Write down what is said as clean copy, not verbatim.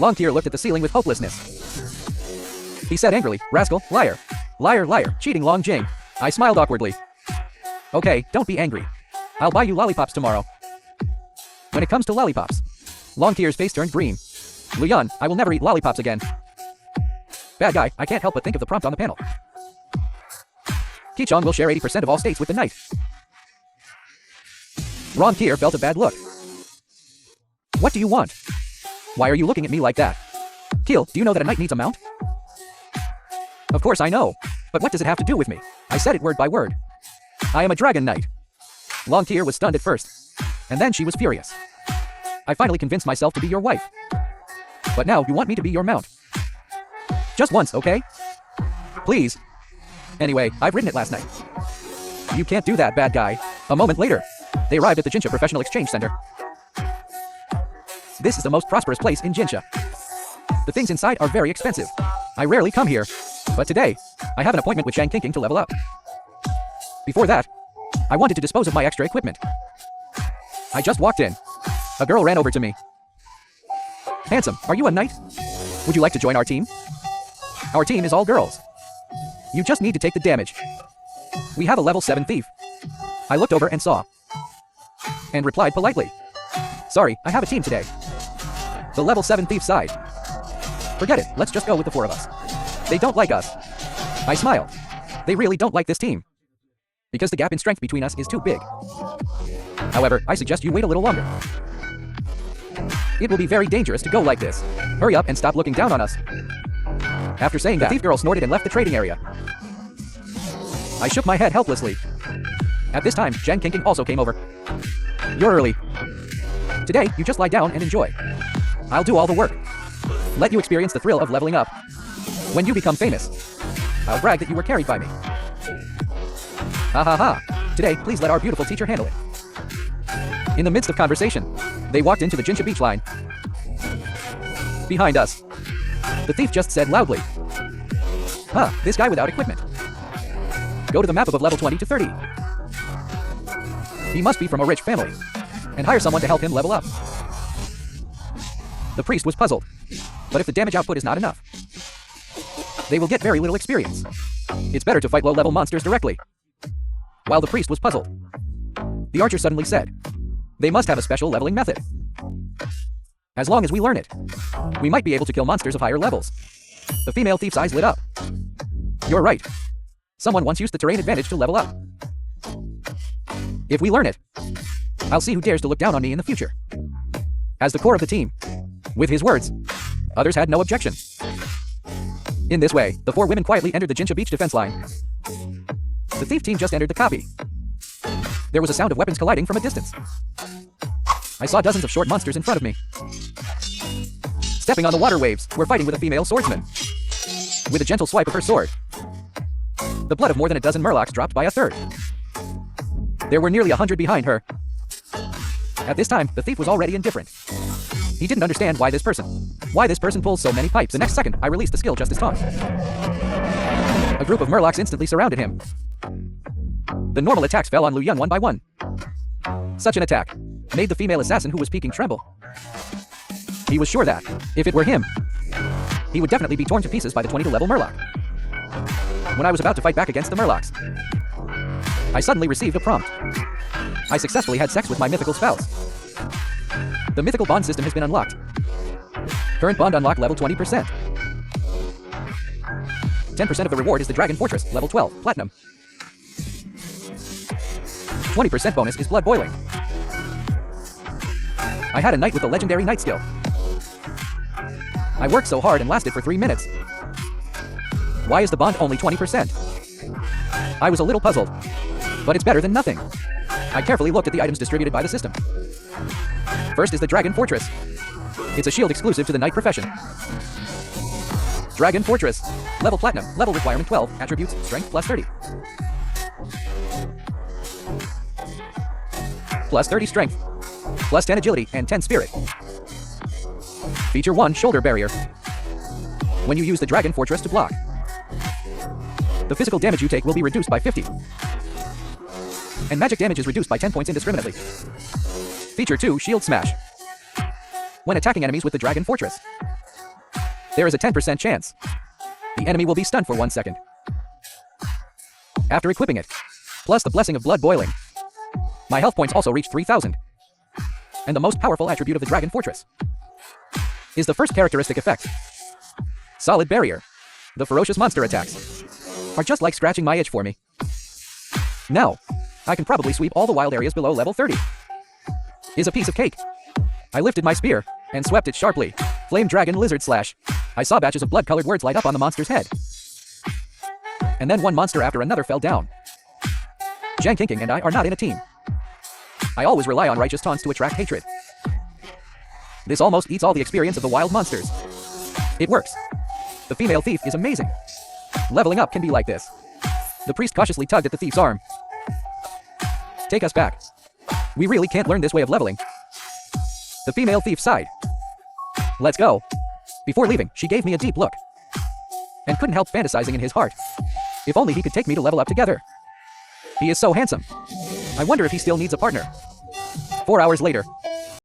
Longtear looked at the ceiling with hopelessness. He said angrily, "Rascal, liar. Liar, liar, cheating Long Jing." I smiled awkwardly. "Okay, don't be angry. I'll buy you lollipops tomorrow." When it comes to lollipops, Longtear's face turned green. "Luyan, I will never eat lollipops again." Bad guy, I can't help but think of the prompt on the panel. Keechong will share 80% of all states with the knight. Longtear felt a bad look. "What do you want? Why are you looking at me like that? Keel, do you know that a knight needs a mount?" "Of course I know. But what does it have to do with me?" I said it word by word. "I am a dragon knight." Longtear was stunned at first. And then she was furious. "I finally convinced myself to be your wife. But now you want me to be your mount. Just once, okay? Please. Anyway, I've written it last night." "You can't do that, bad guy." A moment later, they arrived at the Jinsha Professional Exchange Center. This is the most prosperous place in Jinsha. The things inside are very expensive. I rarely come here, but today, I have an appointment with Shang Qingqing to level up. Before that, I wanted to dispose of my extra equipment. I just walked in. A girl ran over to me. "Handsome, are you a knight? Would you like to join our team? Our team is all girls. You just need to take the damage. We have a level 7 thief." I looked over and saw. And replied politely. "Sorry, I have a team today. The level 7 thief side. Forget it, let's just go with the 4 of us. They don't like us." I smiled. They really don't like this team. Because the gap in strength between us is too big. However, I suggest you wait a little longer. It will be very dangerous to go like this. Hurry up and stop looking down on us. After saying that, the thief girl snorted and left the trading area. I shook my head helplessly. At this time, Shang Qingqing also came over. "You're early. Today, you just lie down and enjoy. I'll do all the work. Let you experience the thrill of leveling up. When you become famous, I'll brag that you were carried by me." Ha ha ha. "Today, please let our beautiful teacher handle it." In the midst of conversation, they walked into the Jinsha beach line. Behind us, the thief just said loudly, "Huh, this guy without equipment. Go to the map above level 20 to 30. He must be from a rich family, and hire someone to help him level up." The priest was puzzled. But if the damage output is not enough, they will get very little experience. It's better to fight low-level monsters directly. While the priest was puzzled, the archer suddenly said, "They must have a special leveling method. As long as we learn it, we might be able to kill monsters of higher levels." The female thief's eyes lit up. "You're right. Someone once used the terrain advantage to level up. If we learn it, I'll see who dares to look down on me in the future." As the core of the team, with his words, others had no objection. In this way, the 4 women quietly entered the Jinsha beach defense line. The thief team just entered the copy. There was a sound of weapons colliding from a distance. I saw dozens of short monsters in front of me. Stepping on the water waves, were fighting with a female swordsman. With a gentle swipe of her sword, the blood of more than a dozen murlocs dropped by a third. There were nearly 100 behind her. At this time, the thief was already indifferent. He didn't understand why this person pulls so many pipes. The next second, I released the skill Justice Taunt. A group of murlocs instantly surrounded him. The normal attacks fell on Luyan one by one. Such an attack made the female assassin who was peeking tremble. He was sure that, if it were him, he would definitely be torn to pieces by the 20 level murloc. When I was about to fight back against the murlocs, I suddenly received a prompt. I successfully had sex with my mythical spouse. The mythical bond system has been unlocked. Current bond unlock level 20%. 10% of the reward is the Dragon Fortress, level 12, Platinum. 20% bonus is Blood Boiling. I had a knight with the legendary knight skill. I worked so hard and lasted for 3 minutes. Why is the bond only 20%? I was a little puzzled, but it's better than nothing. I carefully looked at the items distributed by the system. First is the Dragon Fortress. It's a shield exclusive to the knight profession. Dragon Fortress. Level Platinum. Level requirement 12. Attributes. Strength plus 30. Plus 30 strength. Plus 10 agility and 10 spirit. Feature 1 shoulder barrier. When you use the Dragon Fortress to block, the physical damage you take will be reduced by 50. And magic damage is reduced by 10 points indiscriminately. Feature 2 shield smash. when attacking enemies with the Dragon Fortress. There is a 10% chance the enemy will be stunned for 1 second. After equipping it, plus the Blessing of Blood Boiling, my health points also reach 3,000. And the most powerful attribute of the Dragon Fortress is the first characteristic effect. Solid Barrier. The ferocious monster attacks are just like scratching my itch for me. Now, I can probably sweep all the wild areas below level 30. Is a piece of cake. I lifted my spear and swept it sharply. Flame Dragon Lizard Slash. I saw batches of blood-colored words light up on the monster's head. And then one monster after another fell down. Zhang Qingqing and I are not in a team. I always rely on righteous taunts to attract hatred. This almost eats all the experience of the wild monsters. It works. The female thief is amazing. Leveling up can be like this. The priest cautiously tugged at the thief's arm. Take us back. We really can't learn this way of leveling. The female thief sighed. Let's go. Before leaving, she gave me a deep look. And couldn't help fantasizing in his heart. If only he could take me to level up together. He is so handsome. I wonder if he still needs a partner. 4 hours later.